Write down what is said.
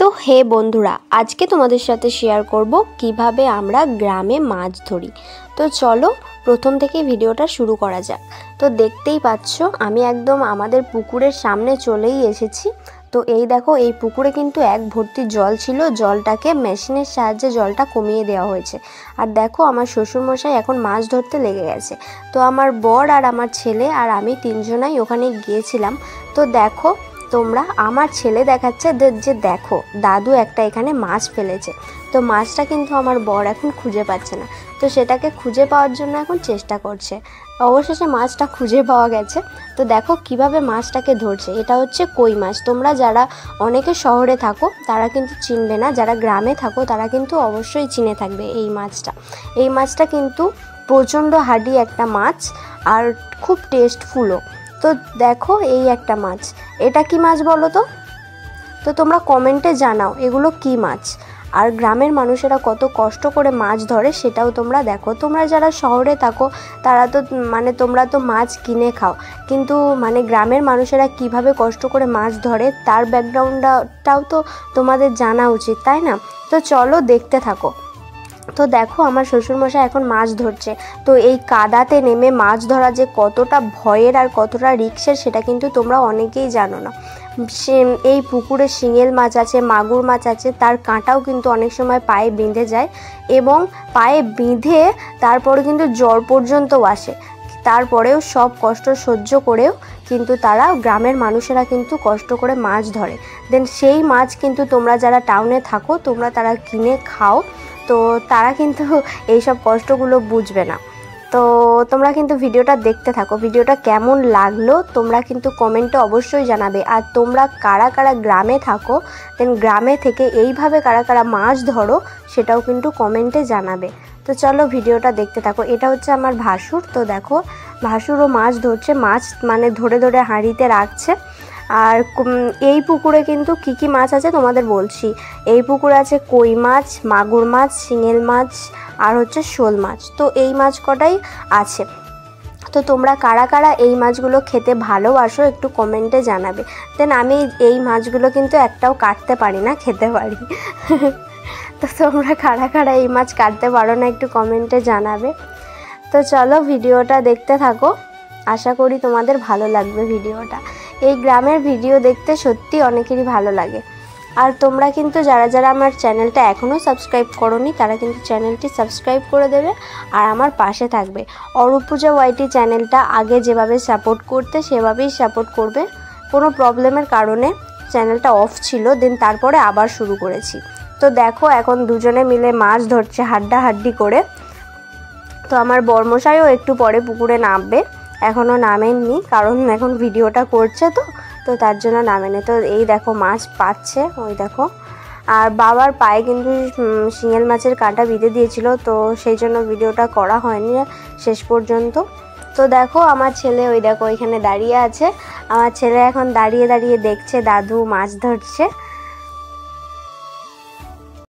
তো হে বন্ধুরা, আজকে তোমাদের সাথে শেয়ার করব কিভাবে আমরা গ্রামে মাছ ধরি। তো চলো প্রথম থেকে ভিডিওটা শুরু করা যাক। তো দেখতেই পাচ্ছ আমি একদম আমাদের পুকুরের সামনে চলেই এসেছি। তো এই দেখো, এই পুকুরে কিন্তু এক ভর্তি জল ছিল, জলটাকে মেশিনের সাহায্যে জলটা কমিয়ে দেওয়া হয়েছে। আর দেখো আমার শ্বশুরমশাই এখন মাছ ধরতে লেগে গেছে। তো আমার বর আর আমার ছেলে আর আমি তিনজনাই ওখানে গিয়েছিলাম। তো দেখো তোমরা, আমার ছেলে দেখাচ্ছে যে দেখো দাদু একটা এখানে মাছ ফেলেছে। তো মাছটা কিন্তু আমার বর এখন খুঁজে পাচ্ছে না, তো সেটাকে খুঁজে পাওয়ার জন্য এখন চেষ্টা করছে। অবশেষে মাছটা খুঁজে পাওয়া গেছে। তো দেখো কিভাবে মাছটাকে ধরছে। এটা হচ্ছে কই মাছ। তোমরা যারা অনেকে শহরে থাকো তারা কিন্তু চিনবে না, যারা গ্রামে থাকো তারা কিন্তু অবশ্যই চিনে থাকবে এই মাছটা। এই মাছটা কিন্তু প্রচণ্ড হার্ডি একটা মাছ আর খুব টেস্টফুলও। তো দেখো এই একটা মাছ, এটা কি মাছ বলো তো? তো তোমরা কমেন্টে জানাও এগুলো কি মাছ, আর গ্রামের মানুষেরা কত কষ্ট করে মাছ ধরে সেটাও তোমরা দেখো। তোমরা যারা শহরে থাকো তারা তো তোমরা তো মাছ কিনে খাও, কিন্তু গ্রামের মানুষেরা কিভাবে কষ্ট করে মাছ ধরে তার ব্যাকগ্রাউন্ডটাও তো তোমাদের জানা উচিত, তাই না? তো চলো দেখতে থাকো। তো দেখো আমার শ্বশুরমশাই এখন মাছ ধরছে। তো এই কাদাতে নেমে মাছ ধরা যে কতটা ভয়ের আর কতটা রিস্কের সেটা কিন্তু তোমরা অনেকেই জানো না। এই পুকুরে শিঙেল মাছ আছে, মাগুর মাছ আছে, তার কাঁটাও কিন্তু অনেক সময় পায়ে বেঁধে যায় এবং পায়ে বেঁধে তারপরে কিন্তু জ্বর পর্যন্তও আসে। তারপরেও সব কষ্ট সহ্য করেও কিন্তু তারা, গ্রামের মানুষেরা কিন্তু কষ্ট করে মাছ ধরে। দেন সেই মাছ কিন্তু তোমরা যারা টাউনে থাকো তোমরা তারা কিনে খাও, তো তারা কিন্তু এইসব কষ্টগুলো বুঝবে না। তো তোমরা কিন্তু ভিডিওটা দেখতে থাকো। ভিডিওটা কেমন লাগলো তোমরা কিন্তু কমেন্টে অবশ্যই জানাবে। আর তোমরা কারা কারা গ্রামে থাকো, দেন গ্রামে থেকে এইভাবে কারা কারা মাছ ধরো সেটাও কিন্তু কমেন্টে জানাবে। তো চলো ভিডিওটা দেখতে থাকো। এটা হচ্ছে আমার ভাসুর। তো দেখো ভাসুরও মাছ ধরছে, মাছ ধরে ধরে হাঁড়িতে রাখছে। আর এই পুকুরে কিন্তু কি মাছ আছে তোমাদের বলছি। এই পুকুরে আছে কই মাছ, মাগুর মাছ, শিঙেল মাছ আর হচ্ছে শোল মাছ। তো এই মাছ কটাই আছে। তো তোমরা কারা কারা এই মাছগুলো খেতে ভালোবাসো একটু কমেন্টে জানাবে। দেন আমি এই মাছগুলো কিন্তু একটাও কাটতে পারি না, খেতে পারি। তো তোমরা কারা কারা এই মাছ কাটতে পারো না একটু কমেন্টে জানাবে। তো চলো ভিডিওটা দেখতে থাকো, আশা করি তোমাদের ভালো লাগবে ভিডিওটা। এই গ্রামের ভিডিও দেখতে সত্যি অনেকেরই ভালো লাগে। আর তোমরা কিন্তু যারা যারা আমার চ্যানেলটা এখনও সাবস্ক্রাইব করোনি তারা কিন্তু চ্যানেলটি সাবস্ক্রাইব করে দেবে আর আমার পাশে থাকবে। অরূপপূজা ওয়াইটি চ্যানেলটা আগে যেভাবে সাপোর্ট করতে সেভাবেই সাপোর্ট করবে। কোনো প্রবলেমের কারণে চ্যানেলটা অফ ছিল, দেন তারপরে আবার শুরু করেছি। তো দেখো এখন দুজনে মিলে মাছ ধরছে হাড্ডাহাড্ডি করে। তো আমার বরমশাইও একটু পরে পুকুরে নামবে, এখনও নামেননি কারণ এখন ভিডিওটা করছে তো তার জন্য নামেনি। তো এই দেখো মাছ পাচ্ছে, ওই দেখো। আর বাবার পায়ে কিন্তু শিঙেল মাছের কাঁটা বিঁধে দিয়েছিল, তো সেই জন্য ভিডিওটা করা হয়নি শেষ পর্যন্ত। তো দেখো আমার ছেলে ওই দেখো এখানে দাঁড়িয়ে আছে। আমার ছেলে এখন দাঁড়িয়ে দাঁড়িয়ে দেখছে দাদু মাছ ধরছে।